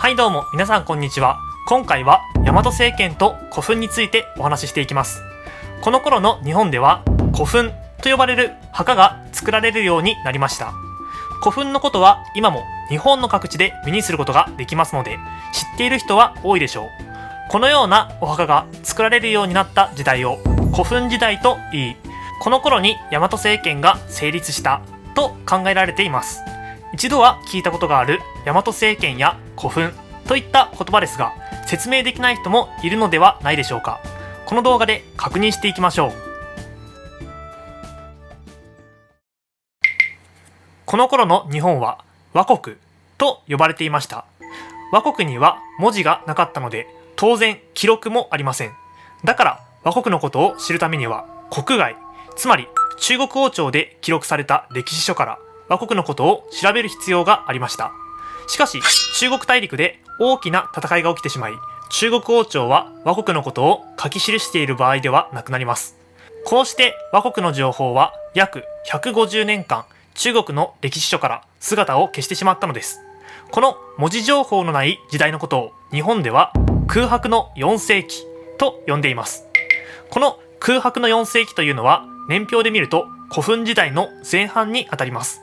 はいどうも皆さんこんにちは。今回は大和政権と古墳についてお話ししていきます。この頃の日本では古墳と呼ばれる墓が作られるようになりました。古墳のことは今も日本の各地で目にすることができますので、知っている人は多いでしょう。このようなお墓が作られるようになった時代を古墳時代と言い、この頃に大和政権が成立したと考えられています。一度は聞いたことがある大和政権や古墳といった言葉ですが、説明できない人もいるのではないでしょうか。この動画で確認していきましょう。この頃の日本は倭国と呼ばれていました。倭国には文字がなかったので、当然記録もありません。だから倭国のことを知るためには国外、つまり中国王朝で記録された歴史書から倭国のことを調べる必要がありました。しかし中国大陸で大きな戦いが起きてしまい、中国王朝は倭国のことを書き記している場合ではなくなります。こうして倭国の情報は約150年間中国の歴史書から姿を消してしまったのです。この文字情報のない時代のことを日本では空白の4世紀と呼んでいます。この空白の4世紀というのは年表で見ると古墳時代の前半にあたります。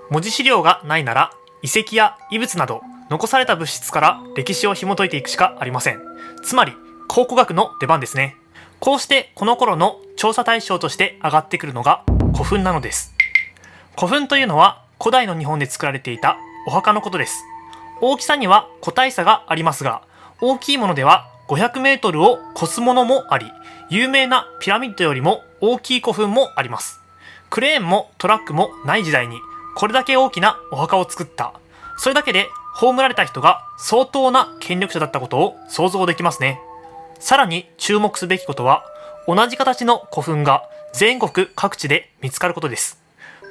文字資料がないなら遺跡や遺物など残された物質から歴史を紐解いていくしかありません。つまり考古学の出番ですね。こうしてこの頃の調査対象として上がってくるのが古墳なのです。古墳というのは古代の日本で作られていたお墓のことです。大きさには個体差がありますが、大きいものでは500メートルを超すものもあり、有名なピラミッドよりも大きい古墳もあります。クレーンもトラックもない時代にこれだけ大きなお墓を作った。それだけで葬られた人が相当な権力者だったことを想像できますね。さらに注目すべきことは、同じ形の古墳が全国各地で見つかることです。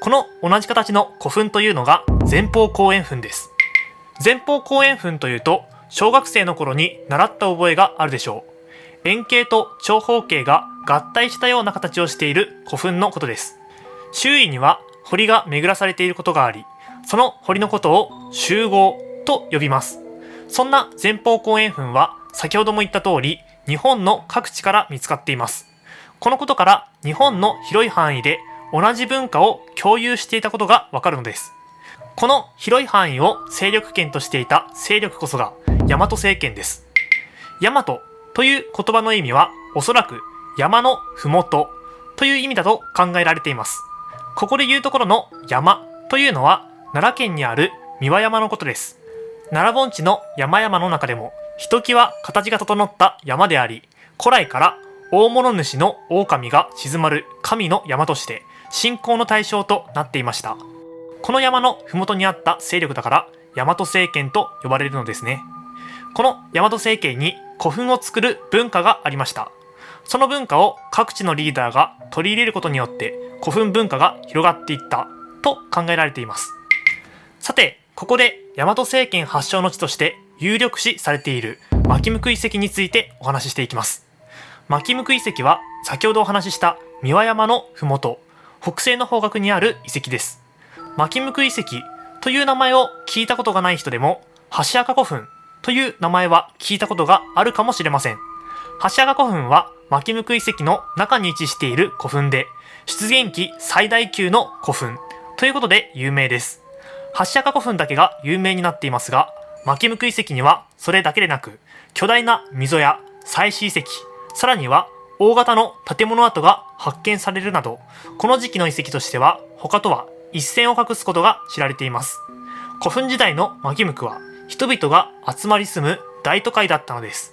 この同じ形の古墳というのが前方後円墳です。前方後円墳というと、小学生の頃に習った覚えがあるでしょう。円形と長方形が合体したような形をしている古墳のことです。周囲には堀が巡らされていることがあり、その堀のことを集合と呼びます。そんな前方後円墳は先ほども言った通り、日本の各地から見つかっています。このことから日本の広い範囲で同じ文化を共有していたことがわかるのです。この広い範囲を勢力圏としていた勢力こそが大和政権です。大和という言葉の意味はおそらく山のふもとという意味だと考えられています。ここで言うところの山というのは奈良県にある三輪山のことです。奈良盆地の山々の中でもひときわ形が整った山であり、古来から大物主の狼が鎮まる神の山として信仰の対象となっていました。この山のふもとにあった勢力だから大和政権と呼ばれるのですね。この大和政権に古墳を作る文化がありました。その文化を各地のリーダーが取り入れることによって古墳文化が広がっていったと考えられています。さて、ここで大和政権発祥の地として有力視されている纏向遺跡についてお話ししていきます。纏向遺跡は先ほどお話しした三輪山のふもと、北西の方角にある遺跡です。纏向遺跡という名前を聞いたことがない人でも、箸墓古墳という名前は聞いたことがあるかもしれません。箸墓古墳は纏向遺跡の中に位置している古墳で、出現期最大級の古墳ということで有名です。箸墓古墳だけが有名になっていますが、纏向遺跡にはそれだけでなく、巨大な溝や祭祀遺跡、さらには大型の建物跡が発見されるなど、この時期の遺跡としては他とは一線を画すことが知られています。古墳時代の纏向は人々が集まり住む大都会だったのです。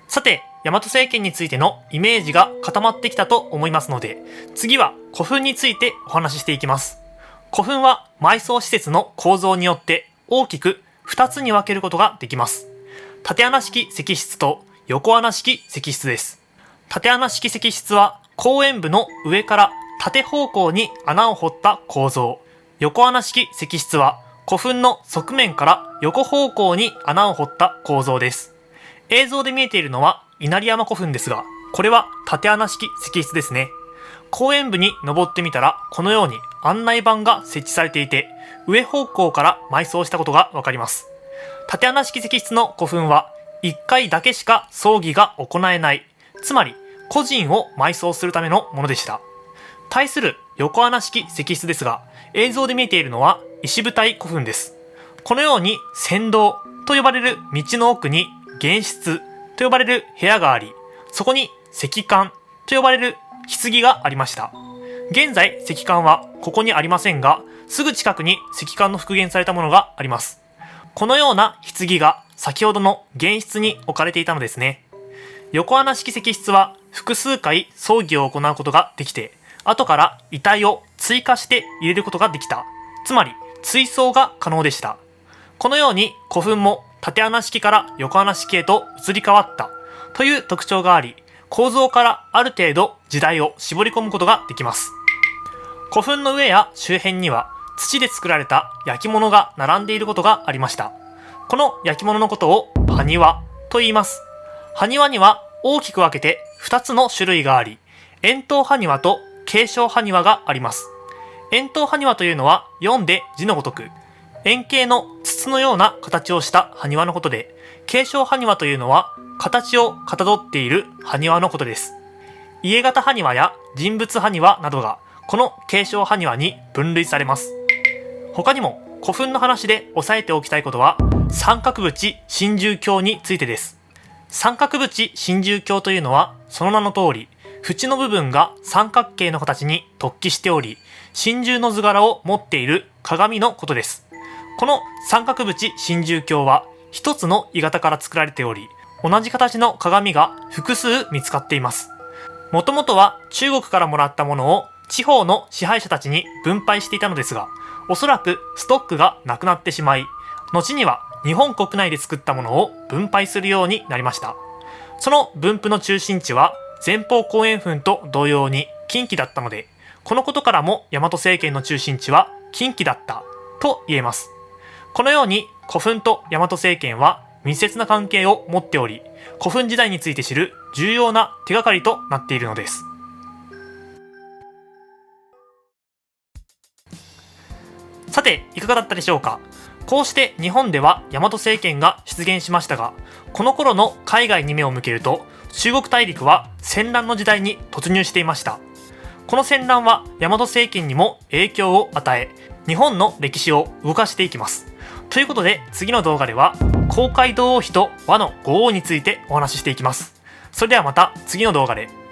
さて、大和政権についてのイメージが固まってきたと思いますので、次は古墳についてお話ししていきます。古墳は埋葬施設の構造によって大きく2つに分けることができます。縦穴式石室と横穴式石室です。縦穴式石室は後円部の上から縦方向に穴を掘った構造。横穴式石室は古墳の側面から横方向に穴を掘った構造です。映像で見えているのは稲荷山古墳ですが、これは縦穴式石室ですね。後円部に登ってみたら、このように案内板が設置されていて、上方向から埋葬したことがわかります。竪穴式石室の古墳は1回だけしか葬儀が行えない、つまり個人を埋葬するためのものでした。対する横穴式石室ですが、映像で見えているのは石舞台古墳です。このように船道と呼ばれる道の奥に玄室と呼ばれる部屋があり、そこに石棺と呼ばれる棺がありました。現在石棺はここにありませんが、すぐ近くに石棺の復元されたものがあります。このような棺が先ほどの玄室に置かれていたのですね。横穴式石室は複数回葬儀を行うことができて、後から遺体を追加して入れることができた。つまり追葬が可能でした。このように古墳も縦穴式から横穴式へと移り変わったという特徴があり、構造からある程度時代を絞り込むことができます。古墳の上や周辺には土で作られた焼き物が並んでいることがありました。この焼き物のことを埴輪と言います。埴輪には大きく分けて2つの種類があり、円筒埴輪と継承埴輪があります。円筒埴輪というのは読んで字のごとく円形の筒のような形をした埴輪のことで、継承埴輪というのは形をかたどっている埴輪のことです。家型埴輪や人物埴輪などがこの継承埴輪に分類されます。他にも古墳の話で押さえておきたいことは三角縁心中鏡についてです。三角縁心中鏡というのはその名の通り、縁の部分が三角形の形に突起しており、心中の図柄を持っている鏡のことです。この三角縁心中鏡は一つの鋳型から作られており、同じ形の鏡が複数見つかっています。もともとは中国からもらったものを地方の支配者たちに分配していたのですが、おそらくストックがなくなってしまい、後には日本国内で作ったものを分配するようになりました。その分布の中心地は前方後円墳と同様に近畿だったので、このことからも大和政権の中心地は近畿だったと言えます。このように古墳と大和政権は密接な関係を持っており、古墳時代について知る重要な手がかりとなっているのです。さて、いかがだったでしょうか。こうして日本では大和政権が出現しましたが、この頃の海外に目を向けると、中国大陸は戦乱の時代に突入していました。この戦乱は大和政権にも影響を与え、日本の歴史を動かしていきます。ということで、次の動画では公会堂王妃と倭の五王についてお話ししていきます。それではまた次の動画で。